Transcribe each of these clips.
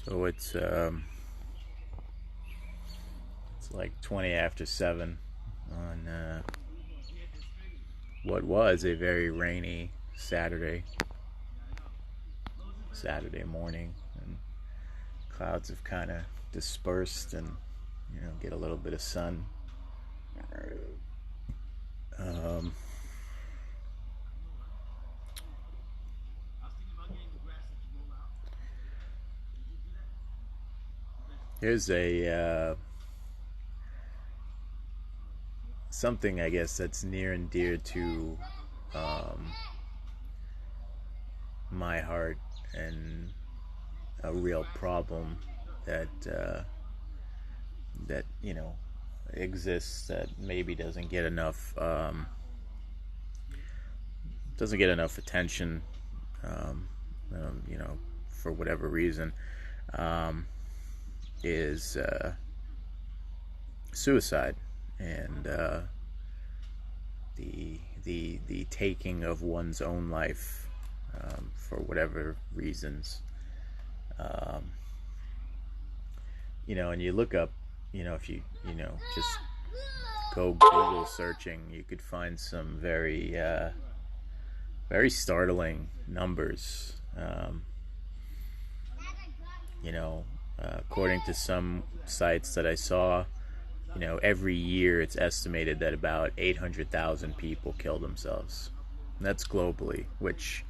So it's like 20 after 7 on what was a very rainy Saturday morning, and clouds have kind of dispersed, and get a little bit of sun. Um, Here's a something I guess that's near and dear to um, my heart, and a real problem that that exists, that maybe doesn't get enough attention, um, for whatever reason, um, is suicide, and the taking of one's own life, for whatever reasons. Um, and you look up, if you just go Google searching, you could find some very startling numbers. According to some sites that I saw, every year it's estimated that about 800,000 people kill themselves. And that's globally, which,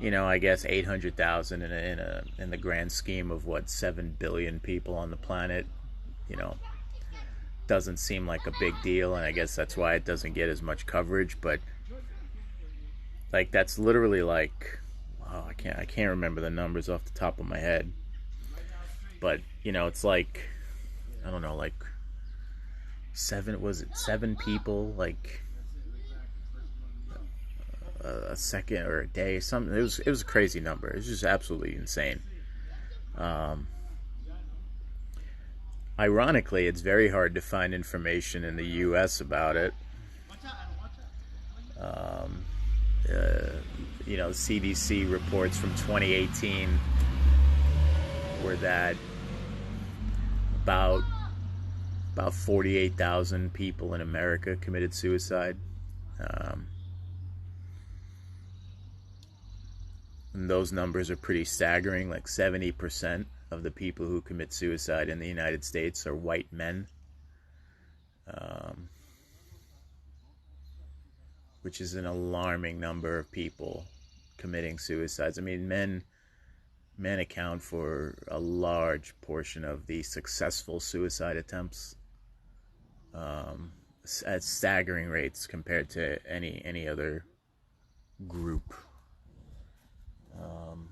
I guess 800,000 in the grand scheme of what, 7 billion people on the planet, you know, doesn't seem like a big deal, and I guess that's why it doesn't get as much coverage. But like, that's literally like, wow, I can't remember the numbers off the top of my head, but it's like, I don't know, like seven people, like a second or a day, something. It was a crazy number. It was just absolutely insane. Um, Ironically, it's very hard to find information in the U.S. about it. Um, CDC reports from 2018 were that about 48,000 people in America committed suicide. Um, and those numbers are pretty staggering. Like 70% of the people who commit suicide in the United States are white men, um, which is an alarming number of people committing suicides. I mean, men account for a large portion of the successful suicide attempts, at staggering rates compared to any other group. Um,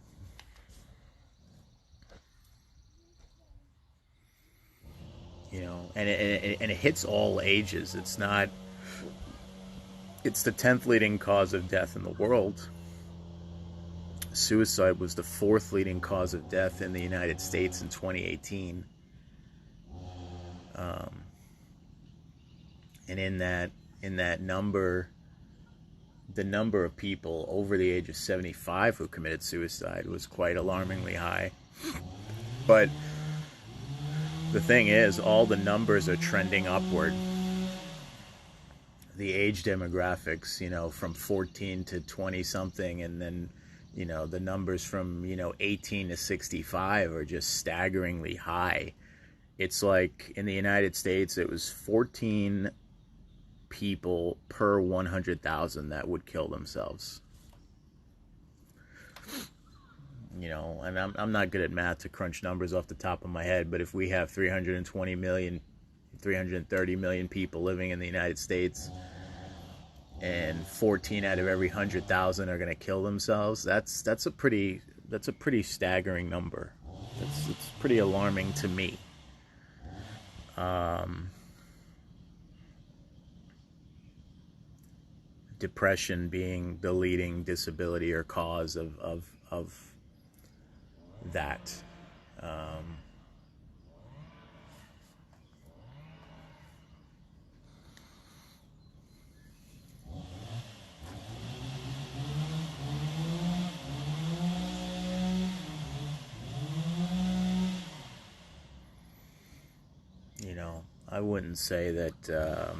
and it hits all ages. It's the 10th leading cause of death in the world. Suicide was the 4th leading cause of death in the United States in 2018. And in that number, the number of people over the age of 75 who committed suicide was quite alarmingly high. But the thing is, all the numbers are trending upward. The age demographics, from 14 to 20 something, and then, the numbers from, 18 to 65 are just staggeringly high. It's like in the United States, it was 14 people per 100,000 that would kill themselves. And I'm not good at math to crunch numbers off the top of my head, but if we have 320 million, 330 million people living in the United States, and 14 out of every 100,000 are going to kill themselves, that's a pretty staggering number. It's pretty alarming to me. Depression being the leading disability or cause of that. I wouldn't say that.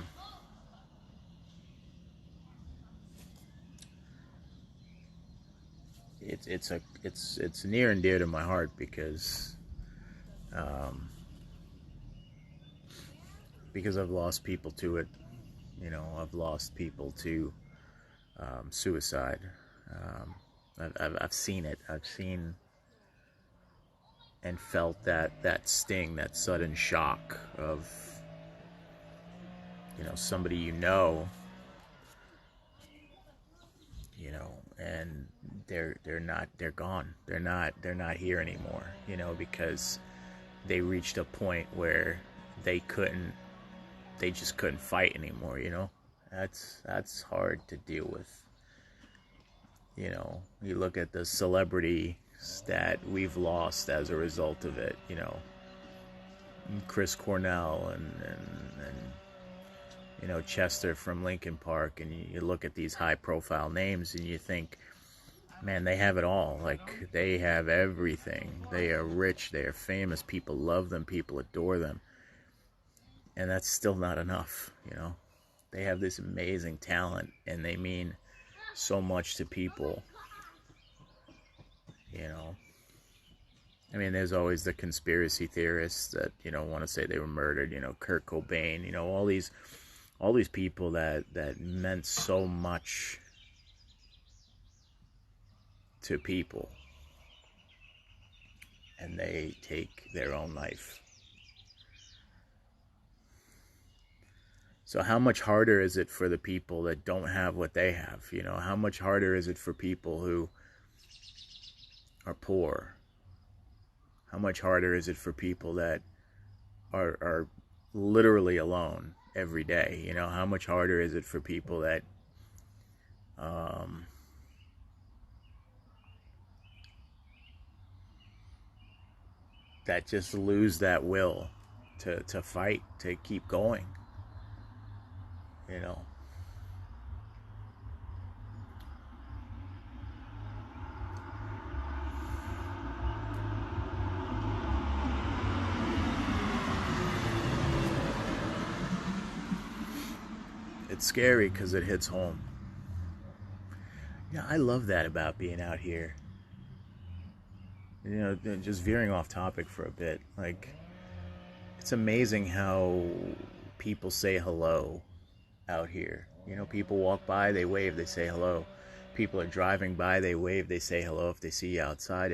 It's near and dear to my heart um, because I've lost people to it. I've lost people to suicide. Um, I've seen it. I've seen and felt that sting, that sudden shock of somebody and they're gone. They're not here anymore. Because they reached a point where they couldn't they just couldn't fight anymore. That's hard to deal with. You look at the celebrities that we've lost as a result of it. Chris Cornell and Chester from Linkin Park, and you look at these high profile names and you think, man, they have it all. Like, they have everything. They are rich, they are famous, people love them, people adore them. And that's still not enough. They have this amazing talent and they mean so much to people. you know I mean, there's always the conspiracy theorists that want to say they were murdered. Kurt Cobain. All these people that meant so much to people, and they take their own life. So how much harder is it for the people that don't have what they have? How much harder is it for people who are poor? How much harder is it for people that are literally alone every day? How much harder is it for people that that just lose that will to fight, to keep going? you know it's scary because it hits home. I love that about being out here. Just veering off topic for a bit, like, it's amazing how people say hello out here. People walk by, they wave, they say hello. People are driving by, they wave, they say hello if they see you outside.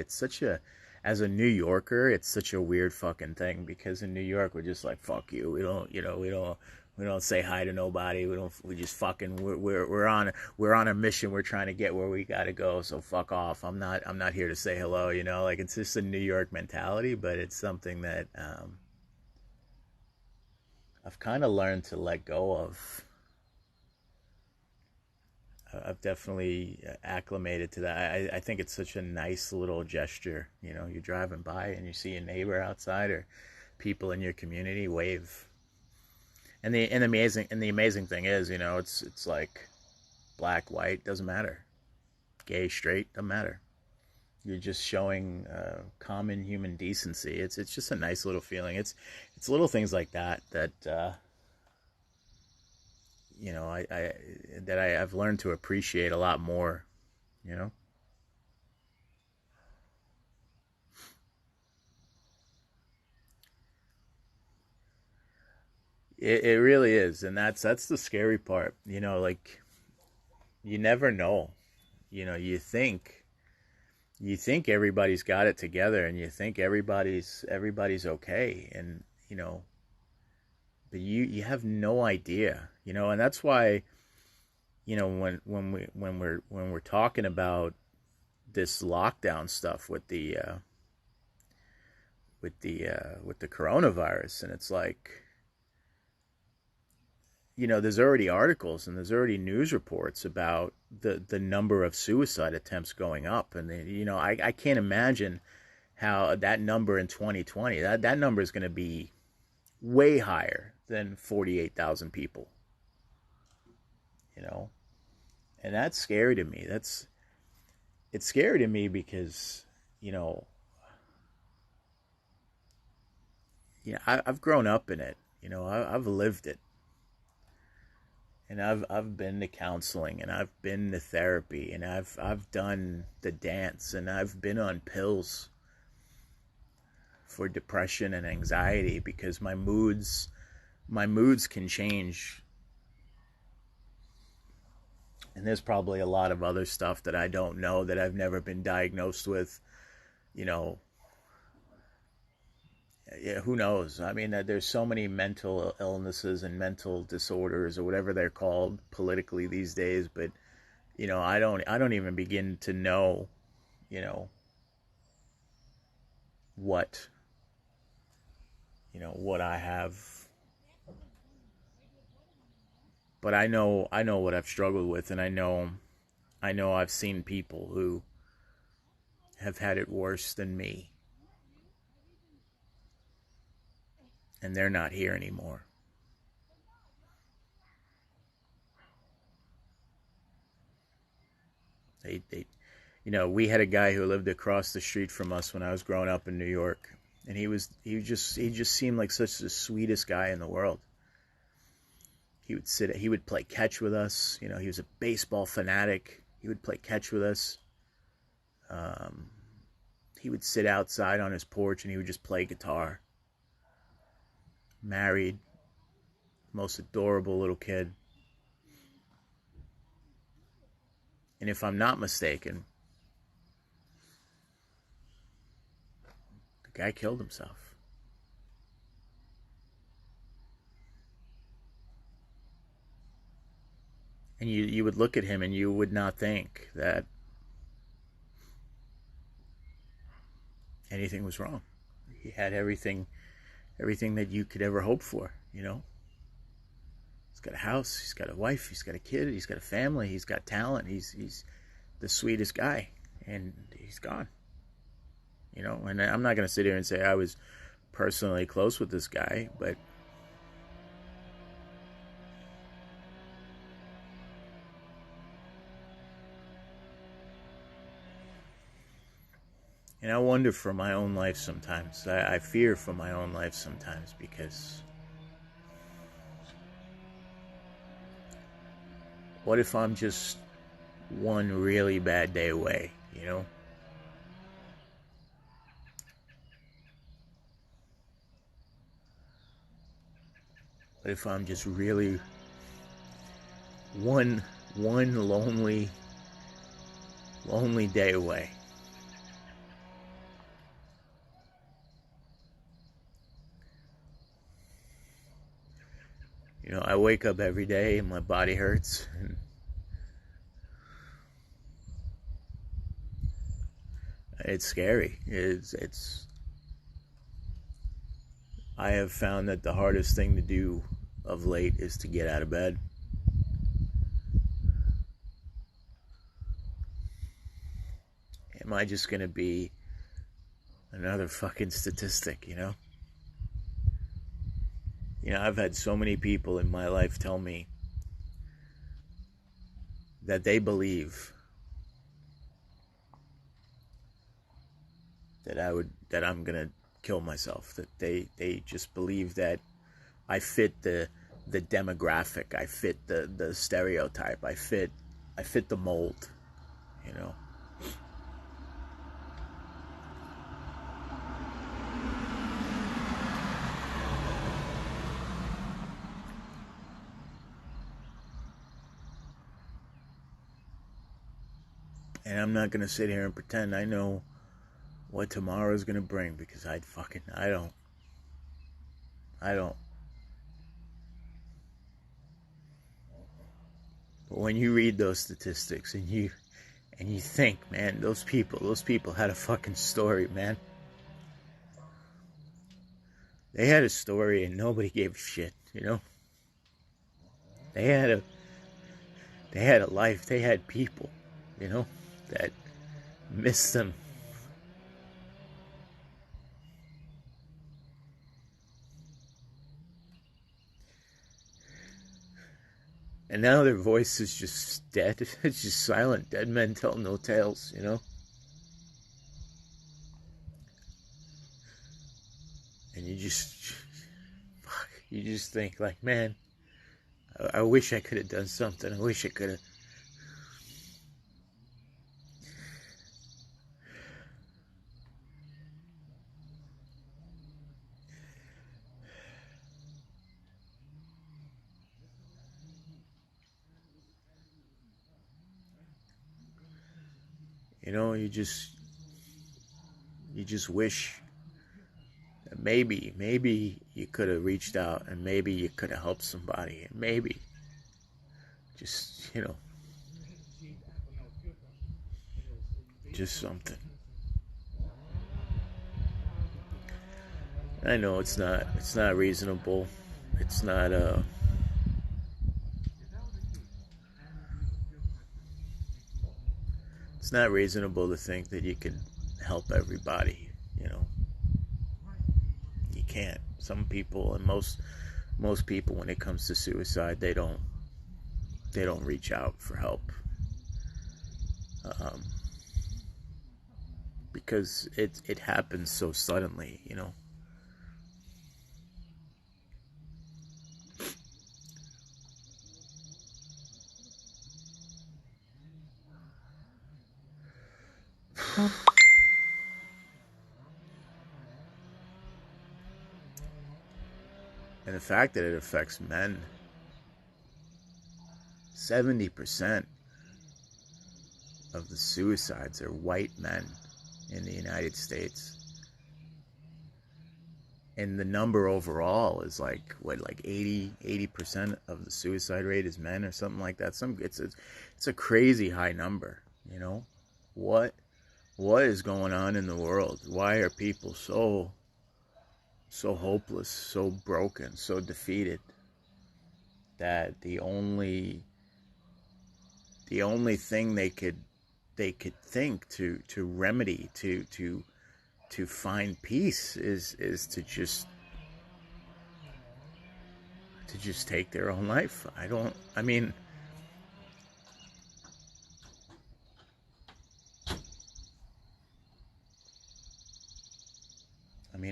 As a New Yorker, it's such a weird fucking thing, because in New York we're just like, fuck you. We don't say hi to nobody. We just fucking, we're on a mission. We're trying to get where we gotta go. So fuck off. I'm not here to say hello. Like, it's just a New York mentality, but it's something that I've kind of learned to let go of. I've definitely acclimated to that. I think it's such a nice little gesture. You're driving by and you see a neighbor outside or people in your community, wave. And the amazing thing is, it's like black, white, doesn't matter. Gay, straight, doesn't matter. You're just showing common human decency. It's just a nice little feeling. It's little things like that I've learned to appreciate a lot more. You know, it really is, and that's the scary part. Like, you never know. You think everybody's got it together, and you think everybody's okay, and but you have no idea. And that's why when we're talking about this lockdown stuff with the coronavirus, and it's like, there's already articles and there's already news reports about the number of suicide attempts going up, and I can't imagine how that number in 2020, that number is going to be way higher than 48,000 people. you know and that's scary to me. It's scary to me because you know I've grown up in it. I've lived it. And I've been to counseling, and I've been to therapy, and I've done the dance, and I've been on pills for depression and anxiety because my moods can change. And there's probably a lot of other stuff that I don't know, that I've never been diagnosed with. You know, yeah, who knows? I mean, there's so many mental illnesses and mental disorders, or whatever they're called politically these days. But I don't even begin to know, you know, what what I have. But I know what I've struggled with, and I know I've seen people who have had it worse than me, and they're not here anymore. We had a guy who lived across the street from us when I was growing up in New York, and he just seemed like such the sweetest guy in the world. He would play catch with us. He was a baseball fanatic. He would play catch with us. Um, he would sit outside on his porch and he would just play guitar. Married, most adorable little kid. And if I'm not mistaken, the guy killed himself. And you would look at him and you would not think that anything was wrong. He had everything that you could ever hope for. He's got a house, he's got a wife, he's got a kid, he's got a family, he's got talent, he's the sweetest guy, and he's gone. And I'm not going to sit here and say I was personally close with this guy, but I wonder for my own life sometimes. I fear for my own life sometimes, because what if I'm just one really bad day away? What if I'm just really one lonely day away? I wake up every day and my body hurts, and it's scary. I have found that the hardest thing to do of late is to get out of bed. Am I just going to be another fucking statistic? I've had so many people in my life tell me that they believe that I'm going to kill myself, that they just believe that I fit the demographic, I fit the stereotype, I fit the mold, you know. And I'm not gonna sit here and pretend I know what tomorrow is gonna bring, because I don't. I don't. But when you read those statistics and you think, man, those people had a fucking story, man. They had a story and nobody gave a shit. They had a life. They had people, that missed them. And now their voice is just dead. It's just silent. Dead men tell no tales. And you just, fuck. You just think like, man, I wish I could have done something. I wish I could have. You know, you just wish that maybe you could have reached out, and maybe you could have helped somebody, and maybe just, just something. I know it's not reasonable. It's not it's not reasonable to think that you can help everybody, you know. You can't. Some people, and most people, when it comes to suicide, they don't reach out for help, um, because it happens so suddenly, you know. And the fact that it affects men, 70% of the suicides are white men in the United States. And the number overall is like, what, like 80% of the suicide rate is men or something like that. It's a crazy high number, you know. What is going on in the world? Why are people so hopeless, so broken, so defeated, that the only thing they could think to remedy, to find peace is to just take their own life?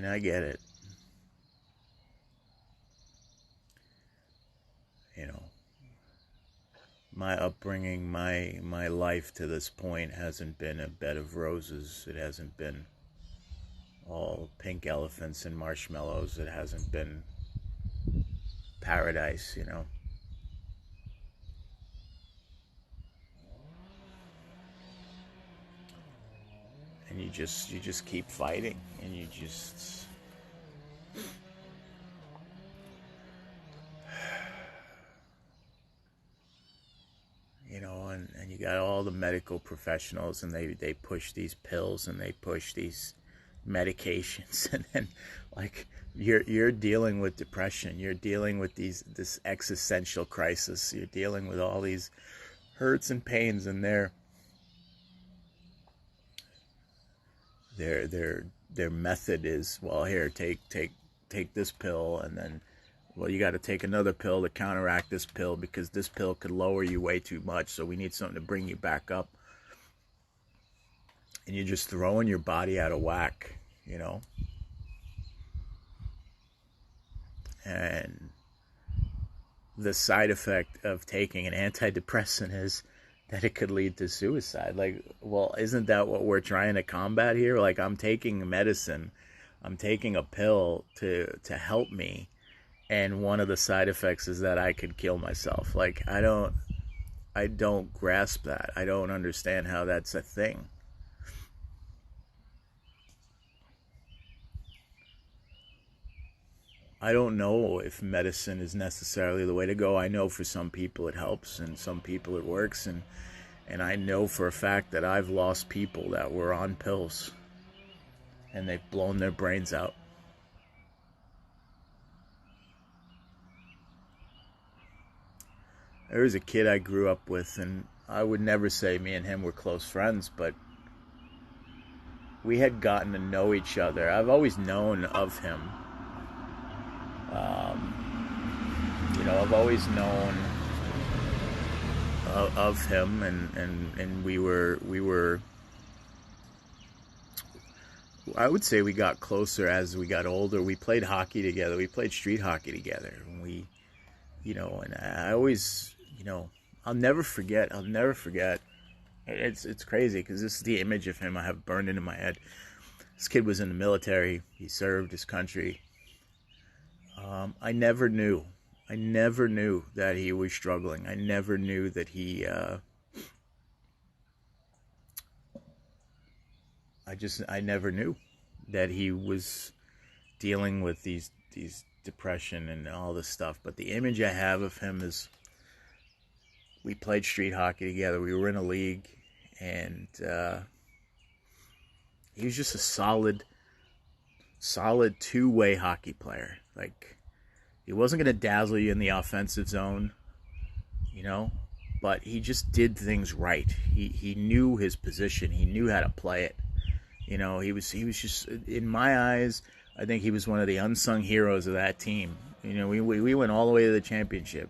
I get it. You know, my upbringing, my life to this point hasn't been a bed of roses. It hasn't been all pink elephants and marshmallows. It hasn't been paradise, you know. And you just keep fighting, and you just, you know, and you got all the medical professionals, and they push these pills, and they push these medications, and then, like, you're dealing with depression, you're dealing with this existential crisis, you're dealing with all these hurts and pains, and their method is, well, here, take this pill, and then, well, you got to take another pill to counteract this pill, because this pill could lower you way too much, so we need something to bring you back up. And you're just throwing your body out of whack, you know. And the side effect of taking an antidepressant is that it could lead to suicide. Like, well, isn't that what we're trying to combat here? Like, I'm taking medicine, I'm taking a pill to help me, and one of the side effects is that I could kill myself. Like, I don't grasp that. I don't understand how that's a thing. I don't know if medicine is necessarily the way to go. I know for some people it helps, and some people it works, and I know for a fact that I've lost people that were on pills, and they've blown their brains out. There was a kid I grew up with, and I would never say me and him were close friends, but we had gotten to know each other. I've always known of him. I've always known of him, and we were I would say we got closer as we got older. We played hockey together. We played street hockey together. And we, and I always, I'll never forget. I'll never forget. It's crazy because this is the image of him I have burned into my head. This kid was in the military. He served his country. I never knew. I never knew that he was struggling. I never knew that he. I never knew that he was dealing with these depression and all this stuff. But the image I have of him is we played street hockey together. We were in a league, and he was just a solid two-way hockey player. Like, he wasn't going to dazzle you in the offensive zone, but he just did things right. He knew his position. He knew how to play it. He was just, in my eyes, I think he was one of the unsung heroes of that team. We went all the way to the championship,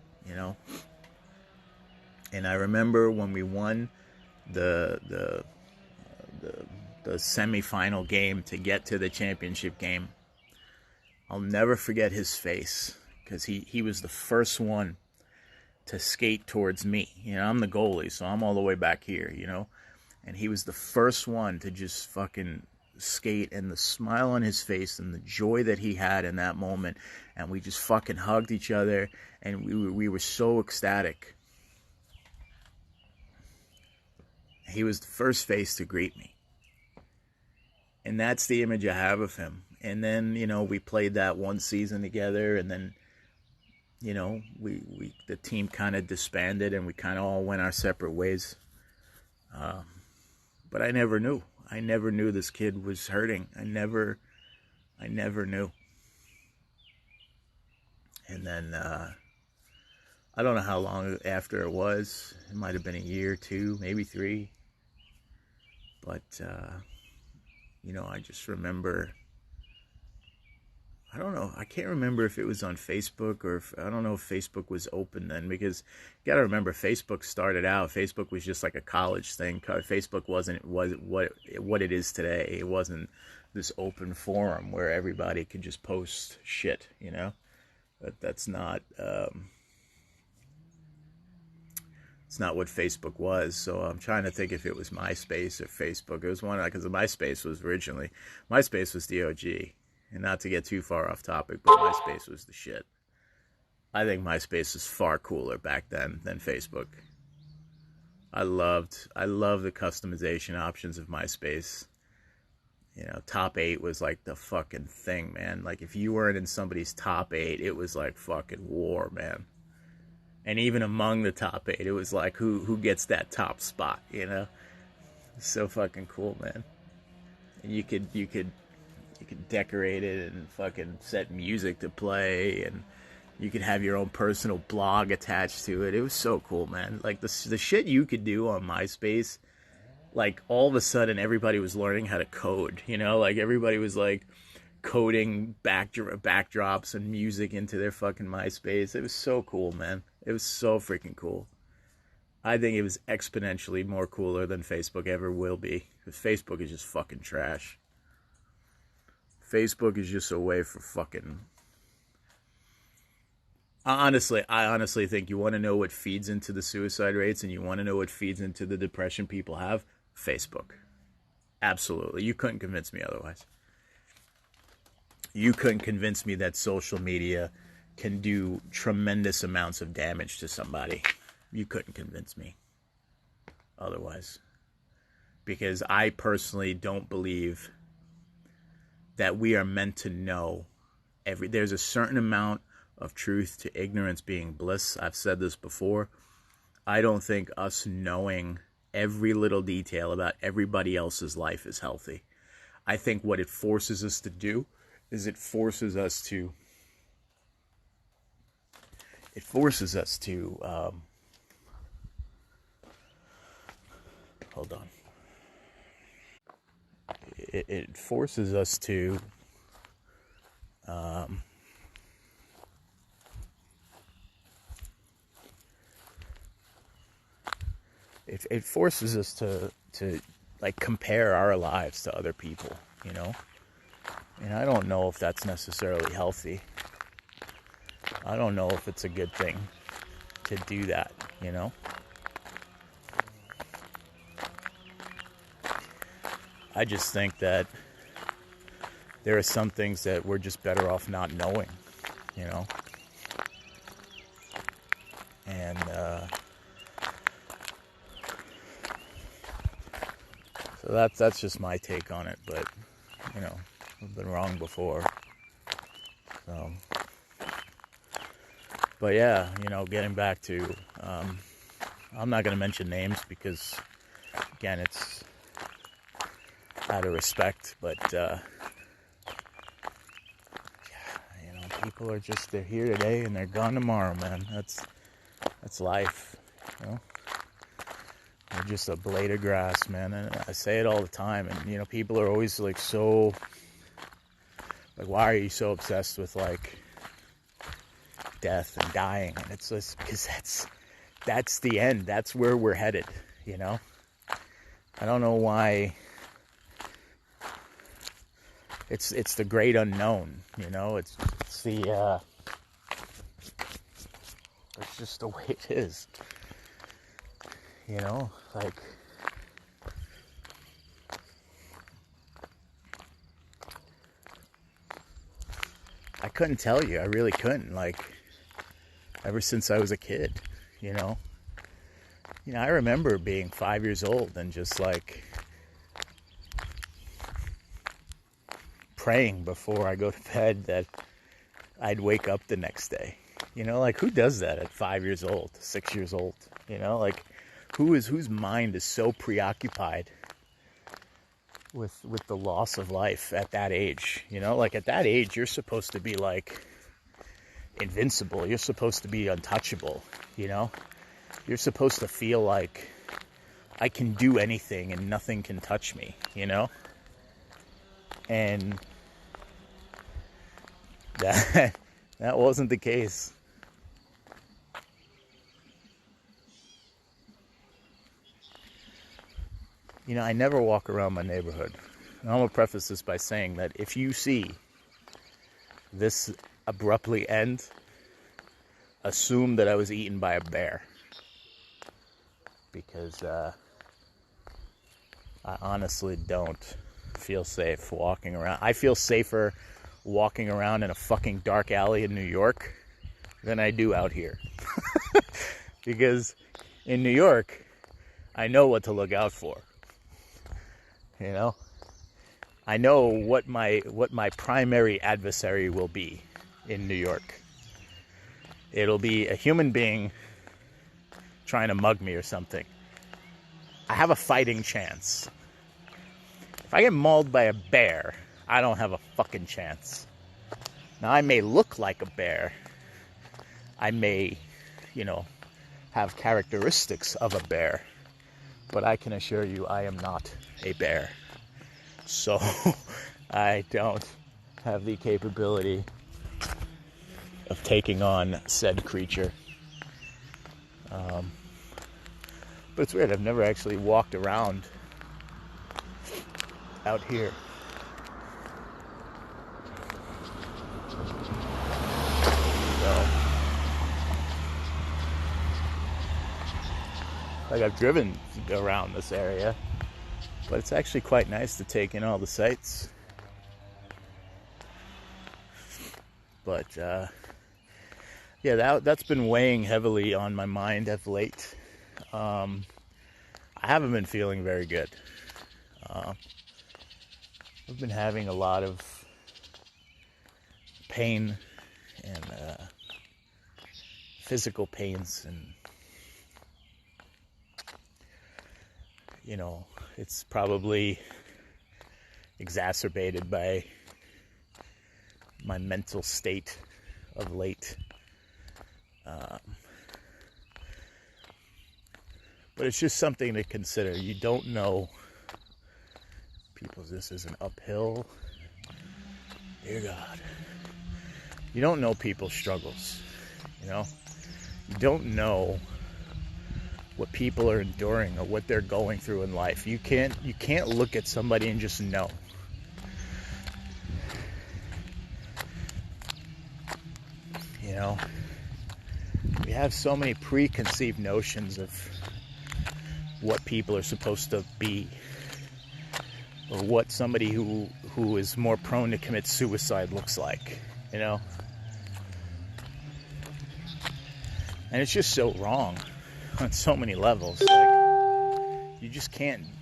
And I remember when we won the semifinal game to get to the championship game, I'll never forget his face, because he was the first one to skate towards me. I'm the goalie, so I'm all the way back here, And he was the first one to just fucking skate, and the smile on his face and the joy that he had in that moment. And we just fucking hugged each other, and we were so ecstatic. He was the first face to greet me. And that's the image I have of him. And then, we played that one season together, and then, the team kind of disbanded, and we kind of all went our separate ways. But I never knew. I never knew this kid was hurting. I never knew. And then, I don't know how long after it was. It might have been a year, 2, maybe 3. But, I just remember, I don't know, I can't remember if it was on Facebook, or I don't know if Facebook was open then, because you got to remember, Facebook started out, Facebook was just like a college thing. Facebook wasn't what it is today. It wasn't this open forum where everybody could just post shit, That's not, it's not what Facebook was. So I'm trying to think if it was MySpace or Facebook. It was one, because MySpace was the OG. And not to get too far off topic, but MySpace was the shit. I think MySpace was far cooler back then than Facebook. I love the customization options of MySpace. Top 8 was like the fucking thing, man. Like, if you weren't in somebody's top 8, it was like fucking war, man. And even among the top 8, it was like, who gets that top spot, It's so fucking cool, man. And you could decorate it and fucking set music to play, and you could have your own personal blog attached to it. It was so cool, man. Like, the shit you could do on MySpace, like, all of a sudden everybody was learning how to code, Like, everybody was like coding backdrops and music into their fucking MySpace. It was so cool, man. It was so freaking cool. I think it was exponentially more cooler than Facebook ever will be, because Facebook is just fucking trash. Facebook is just a way for fucking... I honestly think, you want to know what feeds into the suicide rates, and you want to know what feeds into the depression people have? Facebook. Absolutely. You couldn't convince me otherwise. You couldn't convince me that social media can do tremendous amounts of damage to somebody. You couldn't convince me otherwise. Because I personally don't believe that we are meant to know there's a certain amount of truth to ignorance being bliss. I've said this before. I don't think us knowing every little detail about everybody else's life is healthy. I think what it forces us to do is it forces us to hold on. It forces us to it forces us to like compare our lives to other people, And I don't know if that's necessarily healthy. I don't know if it's a good thing to do that, you know? I just think that there are some things that we're just better off not knowing, you know? And, so that's just my take on it, but, you know, I've been wrong before. So, but yeah, you know, getting back to, I'm not going to mention names because, again, it's out of respect, but, yeah, you know, people are just, they're here today and they're gone tomorrow, man. That's life, you know? They're just a blade of grass, man. And I say it all the time, and, you know, people are always, like, so, like, why are you so obsessed with, like, death and dying? And it's just because that's the end. That's where we're headed, you know? I don't know why. It's the great unknown, you know? It's the, it's just the way it is, you know? Like, I couldn't tell you. I really couldn't. Like, ever since I was a kid, you know? You know, I remember being 5 years old and just, like, praying before I go to bed that I'd wake up the next day. You know, like, who does that at 5 years old, 6 years old? You know, like, whose mind is so preoccupied with the loss of life at that age? You know, like, at that age, you're supposed to be, like, invincible. You're supposed to be untouchable, you know? You're supposed to feel like I can do anything and nothing can touch me, you know? And that wasn't the case. You know, I never walk around my neighborhood. And I'm going to preface this by saying that if you see this abruptly end, assume that I was eaten by a bear. Because I honestly don't feel safe walking around. I feel safer walking around in a fucking dark alley in New York than I do out here. Because in New York, I know what to look out for. You know? I know what my primary adversary will be in New York. It'll be a human being trying to mug me or something. I have a fighting chance. If I get mauled by a bear, I don't have a fucking chance. Now, I may look like a bear. I may, you know, have characteristics of a bear. But I can assure you I am not a bear. So, I don't have the capability of taking on said creature. But it's weird, I've never actually walked around out here. So, like, I've driven around this area, but it's actually quite nice to take in all the sights. But, yeah, that's been weighing heavily on my mind of late. I haven't been feeling very good. I've been having a lot of pain and physical pains, and, you know, it's probably exacerbated by my mental state of late. But it's just something to consider. You don't know people's, this is an uphill. Dear God. You don't know people's struggles, you know? You don't know what people are enduring or what they're going through in life. You can't look at somebody and just know. We have so many preconceived notions of what people are supposed to be, or what somebody who is more prone to commit suicide looks like, and it's just so wrong on so many levels. Like, you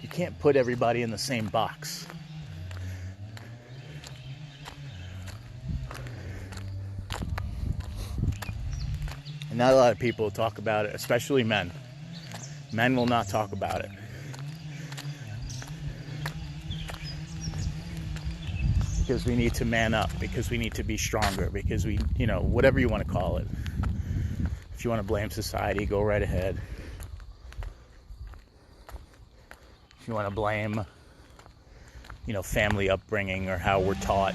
can't put everybody in the same box. And not a lot of people talk about it, especially men. Men will not talk about it. Because we need to man up, because we need to be stronger, because we, whatever you want to call it. If you want to blame society, go right ahead. If you want to blame, family upbringing or how we're taught,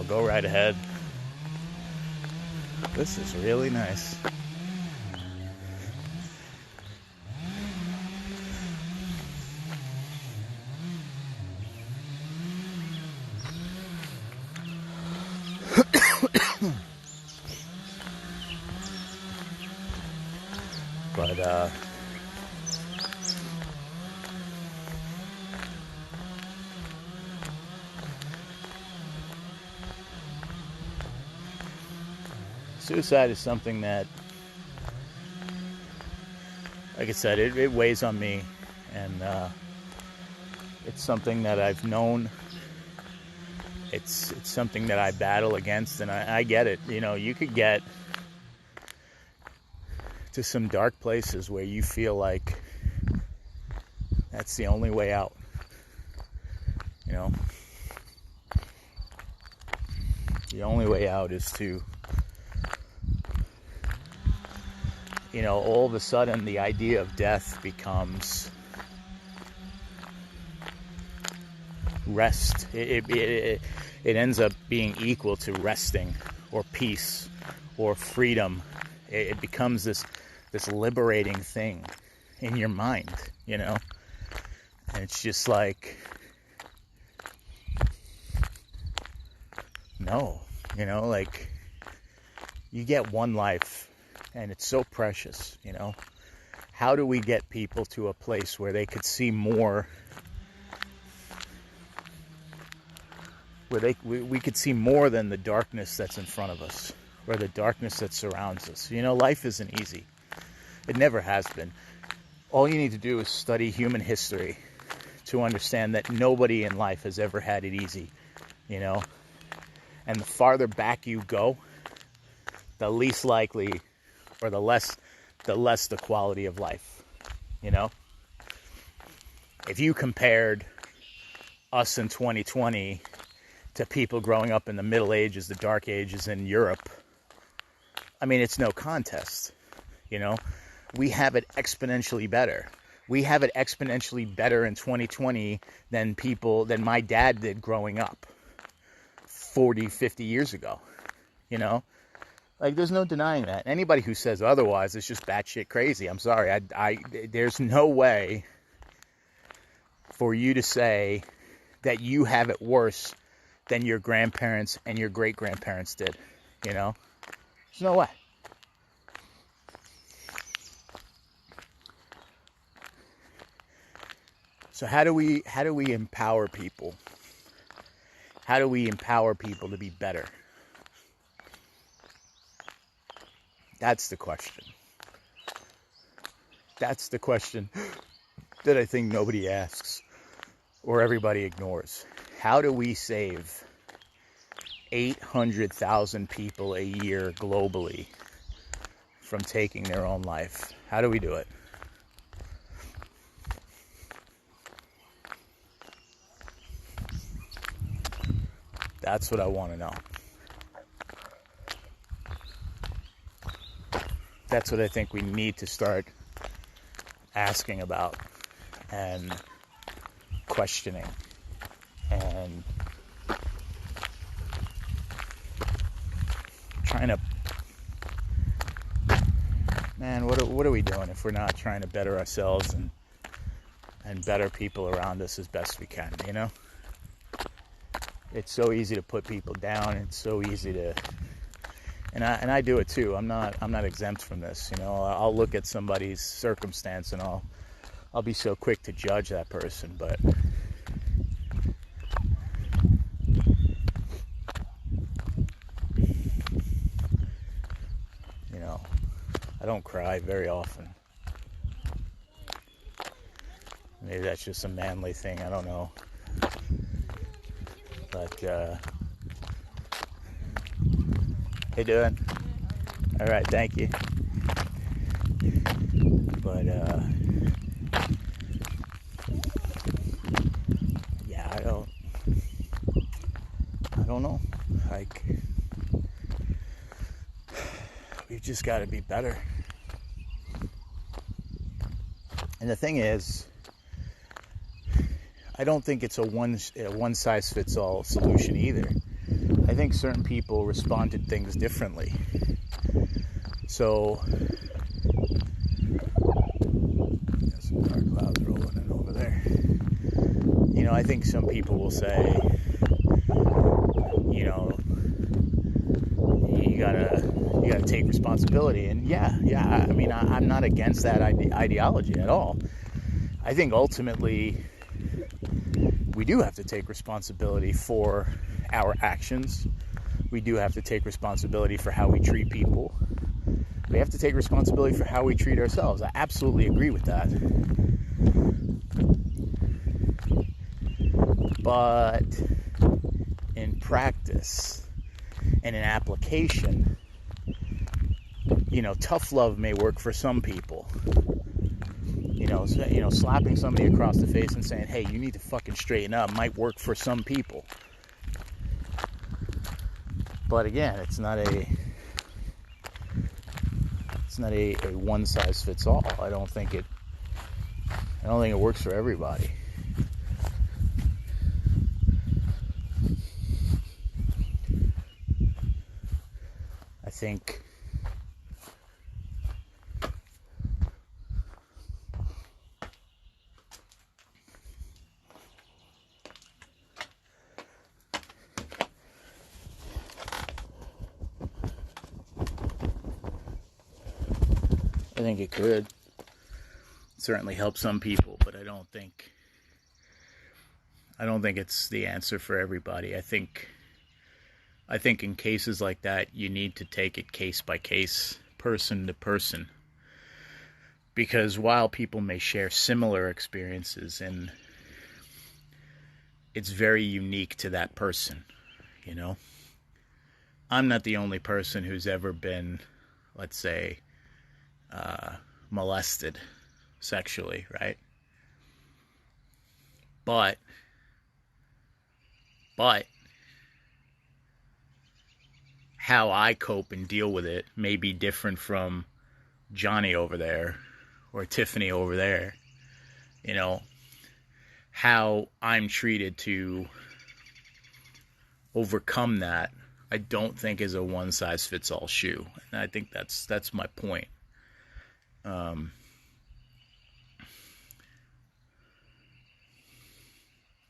go right ahead. This is really nice. But suicide is something that, like I said, it weighs on me, and it's something that I've known. It's something that I battle against, and I get it. You could get to some dark places where you feel like that's the only way out. The only way out is to, all of a sudden the idea of death becomes rest. It ends up being equal to resting or peace or freedom. It becomes this liberating thing in your mind, and it's just like, no, like, you get one life and it's so precious. How do we get people to a place where they could see more, where we could see more than the darkness that's in front of us, or the darkness that surrounds us? Life isn't easy. It never has been. All you need to do is study human history to understand that nobody in life has ever had it easy, And the farther back you go, the least likely, or the less the quality of life, If you compared us in 2020 to people growing up in the Middle Ages, the Dark Ages in Europe, it's no contest, We have it exponentially better. We have it exponentially better in 2020 than my dad did growing up 40, 50 years ago, Like, there's no denying that. Anybody who says otherwise is just batshit crazy. I'm sorry. There's no way for you to say that you have it worse than your grandparents and your great-grandparents did, There's no way. So how do we empower people? How do we empower people to be better? That's the question. That's the question that I think nobody asks or everybody ignores. How do we save 800,000 people a year globally from taking their own life? How do we do it? That's what I want to know. That's what I think we need to start asking about and questioning and trying to, man, what are we doing if we're not trying to better ourselves and better people around us as best we can, it's so easy to put people down. It's so easy to, and I do it too. I'm not exempt from this. You know, I'll look at somebody's circumstance and I'll be so quick to judge that person, but you know, I don't cry very often. Maybe that's just a manly thing, I don't know. But how you doing? All right, thank you. But yeah, I don't know. Like, we've just got to be better. And the thing is, I don't think it's a one-size-fits-all solution either. I think certain people respond to things differently. So, got some dark clouds rolling in over there. You know, I think some people will say, you know, you gotta take responsibility. And yeah, I mean, I'm not against that ideology at all. I think ultimately we do have to take responsibility for our actions. We do have to take responsibility for how we treat people. We have to take responsibility for how we treat ourselves. I absolutely agree with that. But in practice and in application, you know, tough love may work for some people. You know, slapping somebody across the face and saying, hey, you need to fucking straighten up might work for some people. But again, it's not a one size fits all. I don't think it works for everybody. I think it could certainly help some people, but I don't think it's the answer for everybody. I think in cases like that, you need to take it case by case, person to person. Because while people may share similar experiences, and it's very unique to that person, you know? I'm not the only person who's ever been, let's say, molested sexually, right? But how I cope and deal with it may be different from Johnny over there or Tiffany over there. You know, how I'm treated to overcome that, I don't think is a one size fits all shoe. And I think that's my point. I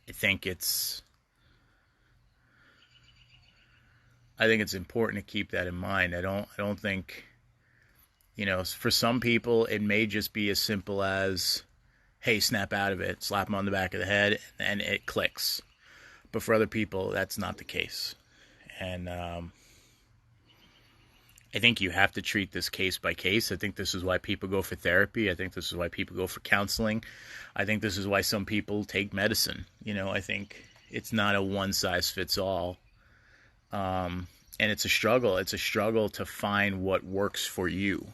think it's important to keep that in mind. I don't think, you know, for some people it may just be as simple as, hey, snap out of it, slap them on the back of the head, and it clicks. But for other people, that's not the case. And I think you have to treat this case by case. I think this is why people go for therapy. I think this is why people go for counseling. I think this is why some people take medicine. You know, I think it's not a one size fits all. And it's a struggle. It's a struggle to find what works for you.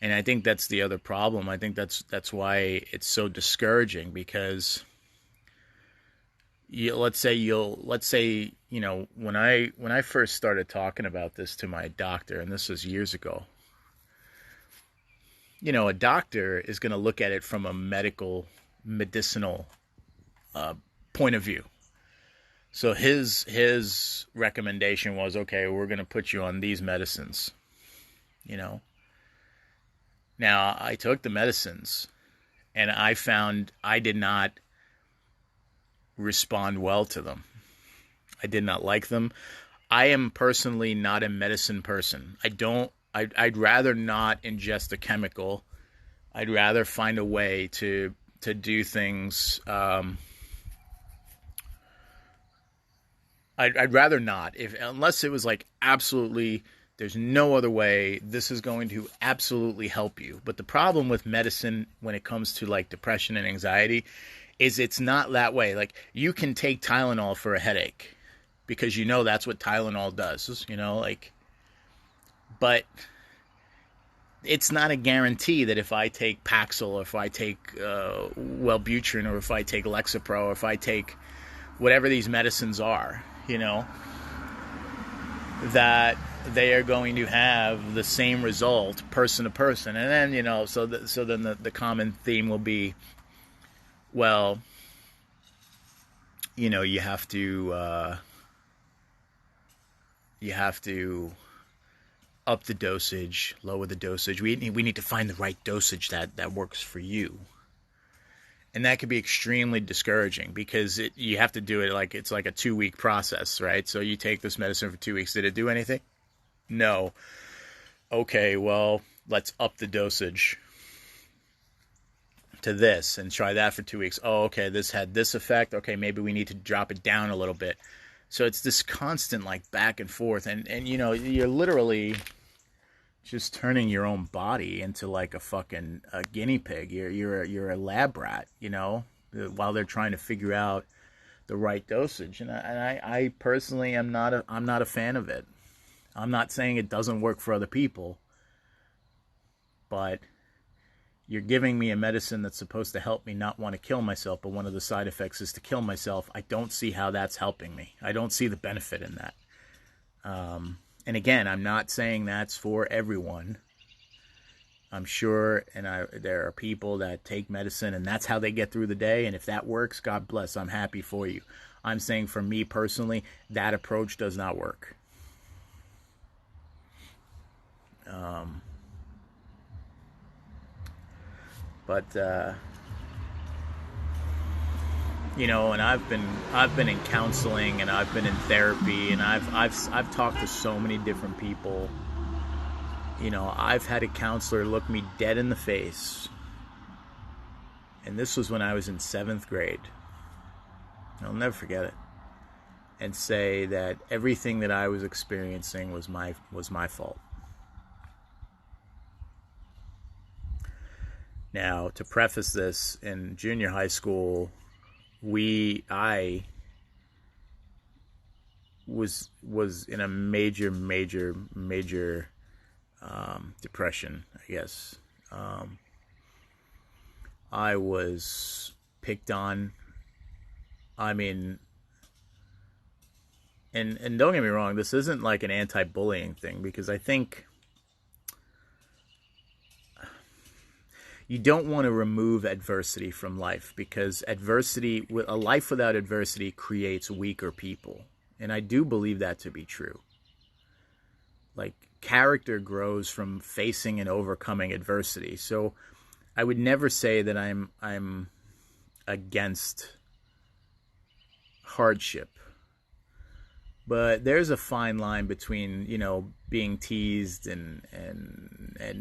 And I think that's the other problem. I think that's why it's so discouraging, because let's say, you know, when I first started talking about this to my doctor, and this was years ago, you know, a doctor is going to look at it from a medicinal point of view. So his recommendation was, okay, we're going to put you on these medicines, you know. Now, I took the medicines, and I found I did not respond well to them. I did not like them. I am personally not a medicine person. I'd rather not ingest a chemical. I'd rather find a way to do things. I'd rather not, if unless it was like absolutely, there's no other way. This is going to absolutely help you. But the problem with medicine when it comes to like depression and anxiety is it's not that way. Like you can take Tylenol for a headache because you know that's what Tylenol does. Like, but it's not a guarantee that if I take Paxil or if I take Wellbutrin or if I take Lexapro or if I take whatever these medicines are, that they are going to have the same result person to person. And then, so then the common theme will be, well, you have to up the dosage, lower the dosage. We need to find the right dosage that works for you. And that could be extremely discouraging because you have to do it like it's like a 2-week process, right? So you take this medicine for 2 weeks. Did it do anything? No. Okay, well, let's up the dosage to this and try that for 2 weeks. Oh, okay, this had this effect. Okay, maybe we need to drop it down a little bit. So it's this constant like back and forth, and you're literally just turning your own body into like a fucking guinea pig. You're a lab rat, while they're trying to figure out the right dosage. And I personally I'm not a fan of it. I'm not saying it doesn't work for other people, but you're giving me a medicine that's supposed to help me not want to kill myself, but one of the side effects is to kill myself. I don't see how that's helping me. I don't see the benefit in that. And again, I'm not saying that's for everyone. I'm sure, there are people that take medicine and that's how they get through the day. And if that works, God bless, I'm happy for you. I'm saying for me personally, that approach does not work. And I've been in counseling and I've been in therapy and I've talked to so many different people. I've had a counselor look me dead in the face, and this was when I was in 7th grade. I'll never forget it. And say that everything that I was experiencing was my fault. Now, to preface this, in junior high school, I was in a major depression, I guess. I was picked on. I mean, and don't get me wrong, this isn't like an anti-bullying thing, because I think you don't want to remove adversity from life, because a life without adversity creates weaker people. And I do believe that to be true. Like, character grows from facing and overcoming adversity. So I would never say that I'm against hardship. But there's a fine line between, being teased and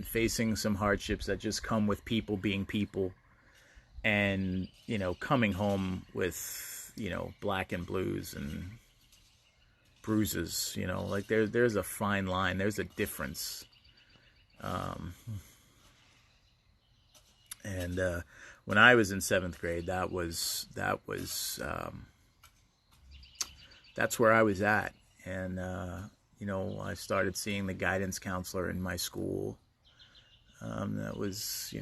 facing some hardships that just come with people being people, and, coming home with, black and blues and bruises, like there's a fine line. There's a difference. When I was in 7th grade, that's where I was at. And, I started seeing the guidance counselor in my school. That was,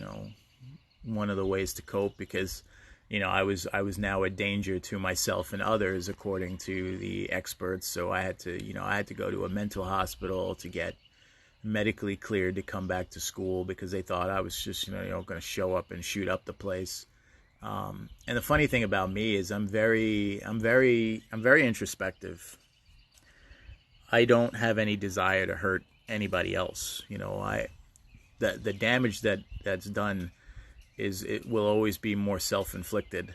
one of the ways to cope, because, I was now a danger to myself and others, according to the experts. So I had to go to a mental hospital to get medically cleared to come back to school, because they thought I was just, going to show up and shoot up the place. And the funny thing about me is I'm very introspective. I don't have any desire to hurt anybody else. The damage that's done it will always be more self-inflicted.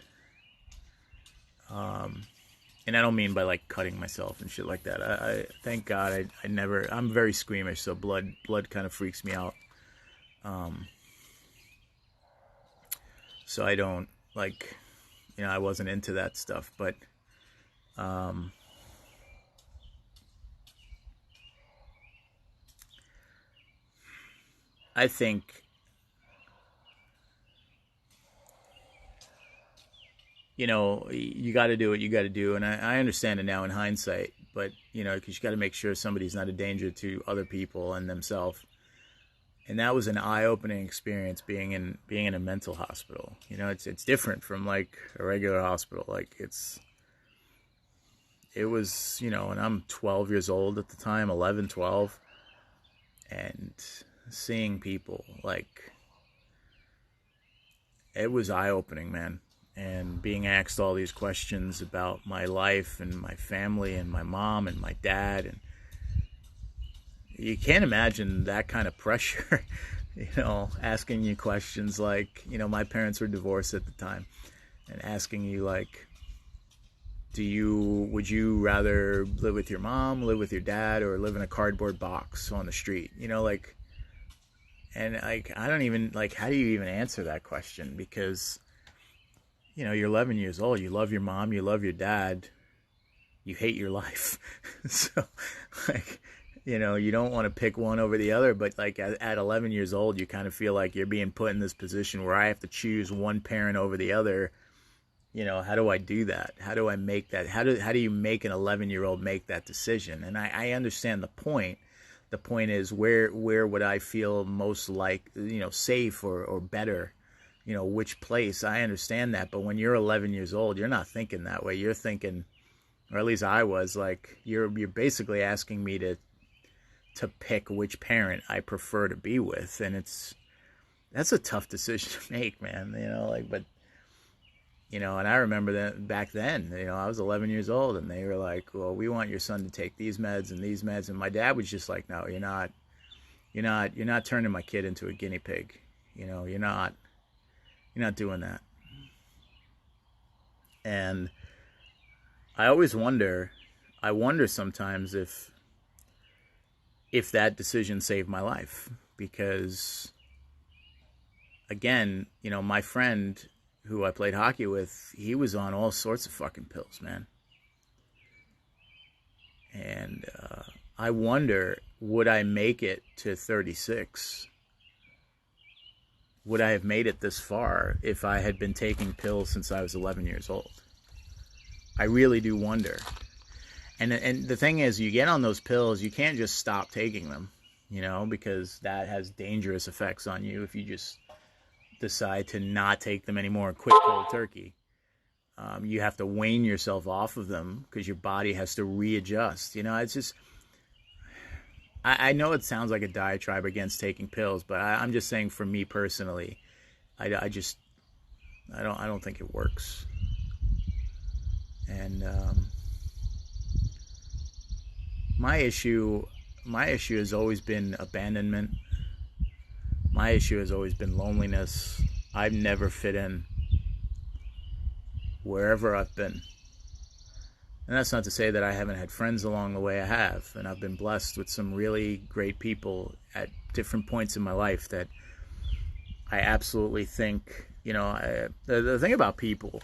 And I don't mean by like cutting myself and shit like that. I thank God I never. I'm very squeamish, so blood kind of freaks me out. Um, so I don't like, I wasn't into that stuff. But um, I think, you got to do what you got to do, and I understand it now in hindsight. But because you got to make sure somebody's not a danger to other people and themselves. And that was an eye-opening experience being in a mental hospital. It's different from like a regular hospital. Like it was, and I'm 12 years old at the time, 11, 12, and seeing people, like, it was eye-opening, man. And being asked all these questions about my life and my family and my mom and my dad, and you can't imagine that kind of pressure, asking you questions like, my parents were divorced at the time, and asking you like, would you rather live with your mom, live with your dad, or live in a cardboard box on the street? Like, and like, I don't even, like, how do you even answer that question? Because, you're 11 years old, you love your mom, you love your dad, you hate your life. So, like, you don't want to pick one over the other, but like at 11 years old, you kind of feel like you're being put in this position where I have to choose one parent over the other. How do I do that? How do I make that? How do you make an 11-year-old make that decision? And I understand the point. The point is, where would I feel most like, safe or better? Which place? I understand that. But when you're 11 years old, you're not thinking that way. You're thinking, or at least I was, like, you're basically asking me to pick which parent I prefer to be with. And that's a tough decision to make, man. But and I remember that back then, I was 11 years old, and they were like, well, we want your son to take these meds and these meds. And my dad was just like, no, you're not turning my kid into a guinea pig. You're not doing that. And I always wonder sometimes if that decision saved my life, because again, my friend who I played hockey with, he was on all sorts of fucking pills, man. And I wonder, would I make it to 36? Would I have made it this far if I had been taking pills since I was 11 years old? I really do wonder. And the thing is, you get on those pills, you can't just stop taking them, because that has dangerous effects on you if you just decide to not take them anymore and quit cold turkey. You have to wean yourself off of them because your body has to readjust. It's just, I know it sounds like a diatribe against taking pills, but I'm just saying, for me personally, I don't think it works. And my issue has always been abandonment. My issue has always been loneliness. I've never fit in wherever I've been. And that's not to say that I haven't had friends along the way. I have. And I've been blessed with some really great people at different points in my life that I absolutely think, the thing about people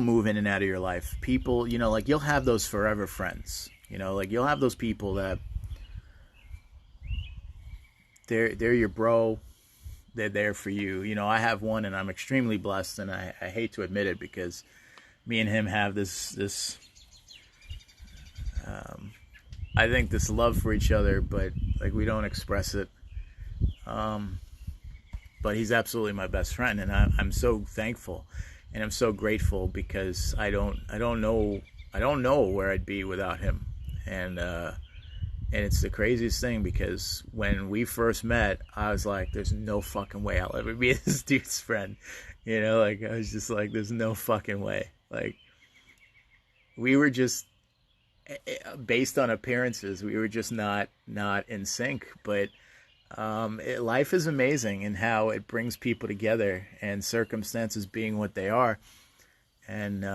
move in and out of your life. People, like, you'll have those forever friends. Like, you'll have those people that they're your bro. They're there for you. I have one, and I'm extremely blessed, and I hate to admit it, because me and him have this I think this love for each other, but like, we don't express it. But he's absolutely my best friend, and I'm so thankful, and I'm so grateful, because I don't know where I'd be without him. And it's the craziest thing, because when we first met, I was like, there's no fucking way I'll ever be this dude's friend. Like, I was just like, there's no fucking way. Like, we were just, based on appearances, we were just not in sync. But life is amazing in how it brings people together, and circumstances being what they are. And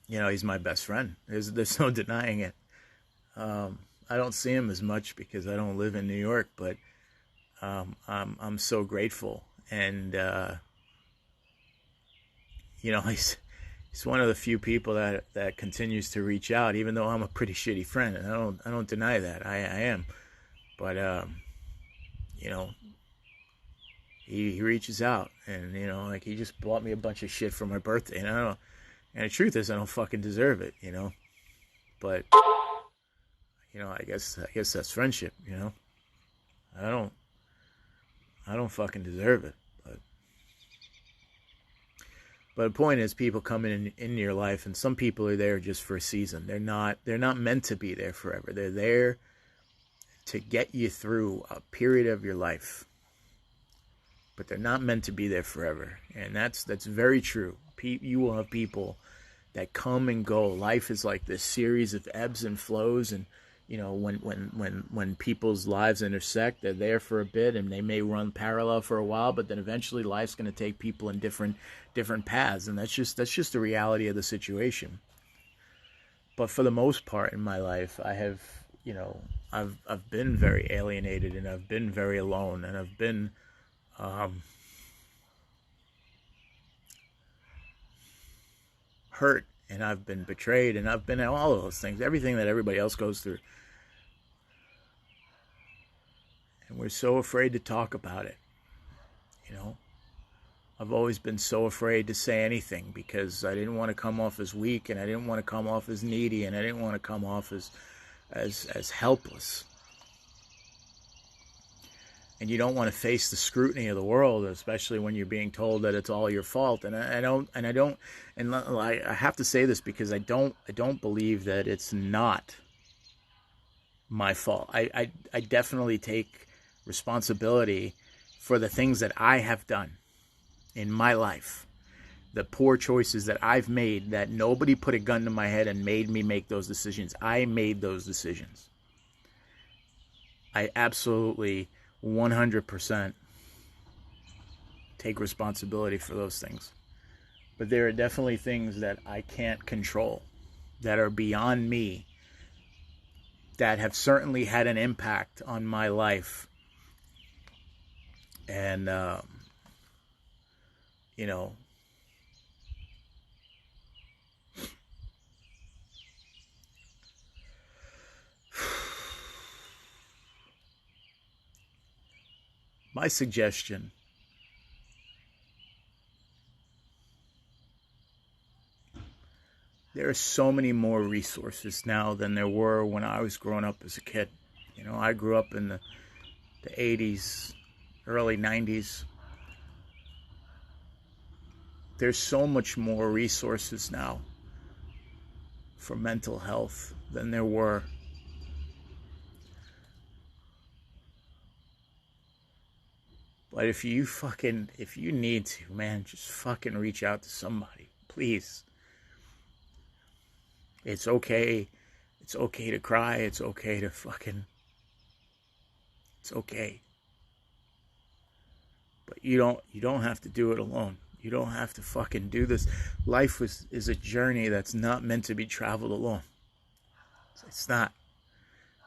You know, he's my best friend. There's no denying it. I don't see him as much because I don't live in New York, but I'm so grateful, and you know, he's one of the few people that continues to reach out, even though I'm a pretty shitty friend, and I don't deny that. I am, but you know, he reaches out, and you know, like he just bought me a bunch of shit for my birthday, and I don't. And the truth is, I don't fucking deserve it, you know. But you know, I guess that's friendship, you know. I don't I don't fucking deserve it. But the point is, people come in your life, and some people are there just for a season. They're not meant to be there forever. They're there to get you through a period of your life, but they're not meant to be there forever. And that's very true. You will have people that come and go. Life is like this series of ebbs and flows, and you know, when people's lives intersect, they're there for a bit, and they may run parallel for a while, but then eventually life's going to take people in different paths, and that's just the reality of the situation. But for the most part in my life, I have, you know, I've been very alienated, and I've been very alone, and I've been hurt, and I've been betrayed, and I've been all of those things, everything that everybody else goes through. And we're so afraid to talk about it, you know. I've always been so afraid to say anything because I didn't want to come off as weak, and I didn't want to come off as needy, and I didn't want to come off as helpless. And you don't want to face the scrutiny of the world, especially when you're being told that it's all your fault. And I have to say this because I don't believe that it's not my fault. I definitely take responsibility for the things that I have done in my life, the poor choices that I've made, that nobody put a gun to my head and made me make those decisions. I made those decisions. I absolutely 100% take responsibility for those things. But there are definitely things that I can't control, that are beyond me, that have certainly had an impact on my life. And, you know, my suggestion there are so many more resources now than there were when I was growing up as a kid. You know, I grew up in the 80s, early 90s. There's so much more resources now for mental health than there were. But if you need to, man, just fucking reach out to somebody, please. It's okay. It's okay to cry. It's okay to it's okay. But you don't have to do it alone. You don't have to fucking do this. Life is a journey that's not meant to be traveled alone. It's not.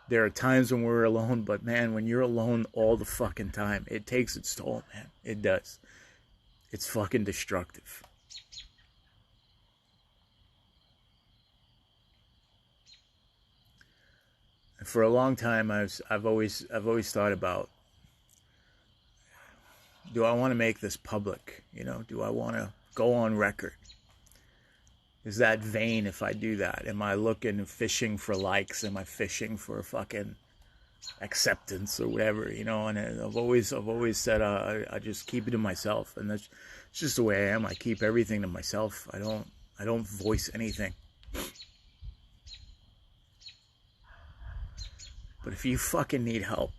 There are times when we're alone, but man, when you're alone all the fucking time, it takes its toll, man. It does. It's fucking destructive. And for a long time, I've always thought about, do I want to make this public? You know, do I want to go on record? Is that vain if I do that? Am I looking, fishing for likes? Am I fishing for fucking acceptance or whatever? You know, and I've always said I just keep it to myself, and that's just the way I am. I keep everything to myself. I don't voice anything. But if you fucking need help,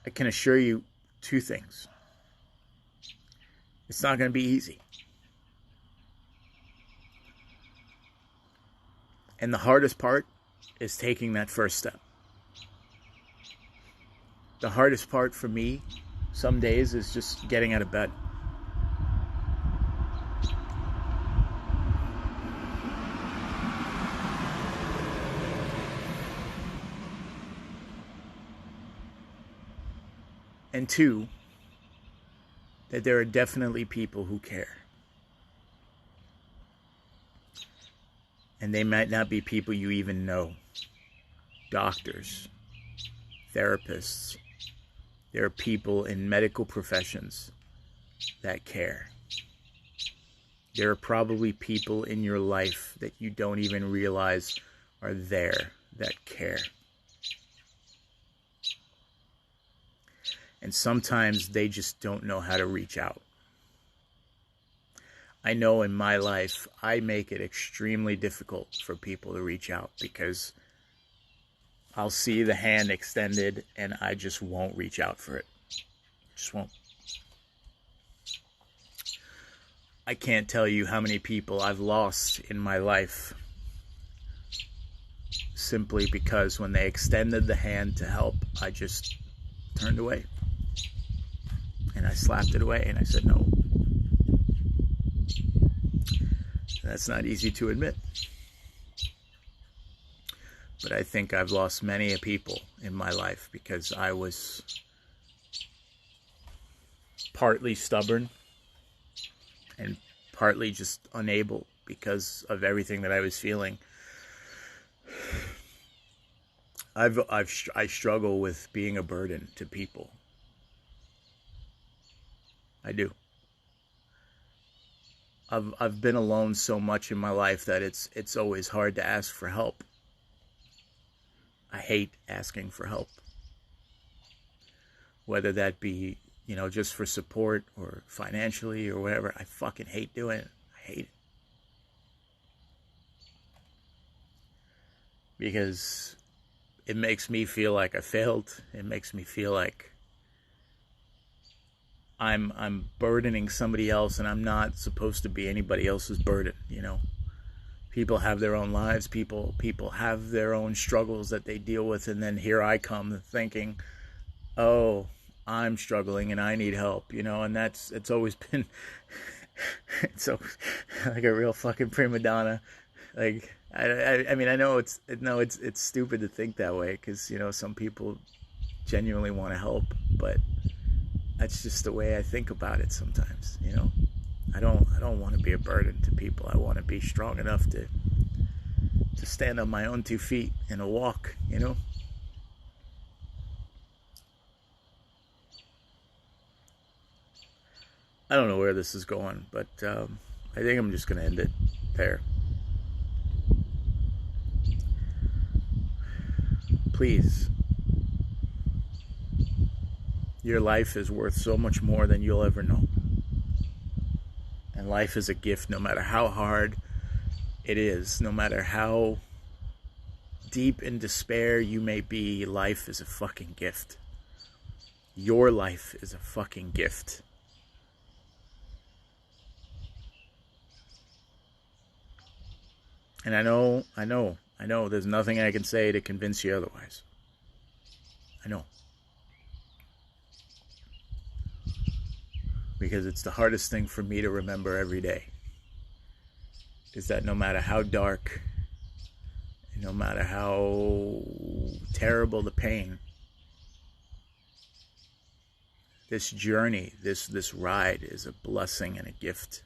I can assure you two things. It's not going to be easy. And the hardest part is taking that first step. The hardest part for me some days is just getting out of bed. And two, that there are definitely people who care. And they might not be people you even know. Doctors, therapists. There are people in medical professions that care. There are probably people in your life that you don't even realize are there that care. And sometimes they just don't know how to reach out. I know in my life, I make it extremely difficult for people to reach out because I'll see the hand extended and I just won't reach out for it. Just won't. I can't tell you how many people I've lost in my life simply because when they extended the hand to help, I just turned away. And I slapped it away and I said no. That's not easy to admit. But I think I've lost many people in my life because I was partly stubborn and partly just unable because of everything that I was feeling. I struggle with being a burden to people. I do. I've been alone so much in my life that it's always hard to ask for help. I hate asking for help. Whether that be, just for support or financially or whatever, I fucking hate doing it. I hate it. Because it makes me feel like I failed. It makes me feel like I'm burdening somebody else and I'm not supposed to be anybody else's burden, People have their own lives, people have their own struggles that they deal with, and then here I come thinking, oh, I'm struggling and I need help, and it's always been so like a real fucking prima donna. Like I mean I know it's stupid to think that way because some people genuinely want to help, but that's just the way I think about it sometimes. I don't want to be a burden to people. I want to be strong enough to stand on my own 2 feet in a walk. I don't know where this is going, but I think I'm just going to end it there. Please. Your life is worth so much more than you'll ever know. And life is a gift, no matter how hard it is, no matter how deep in despair you may be, life is a fucking gift. Your life is a fucking gift. And I know, there's nothing I can say to convince you otherwise. I know. Because it's the hardest thing for me to remember every day. Is that no matter how dark, no matter how terrible the pain, this journey, this ride is a blessing and a gift.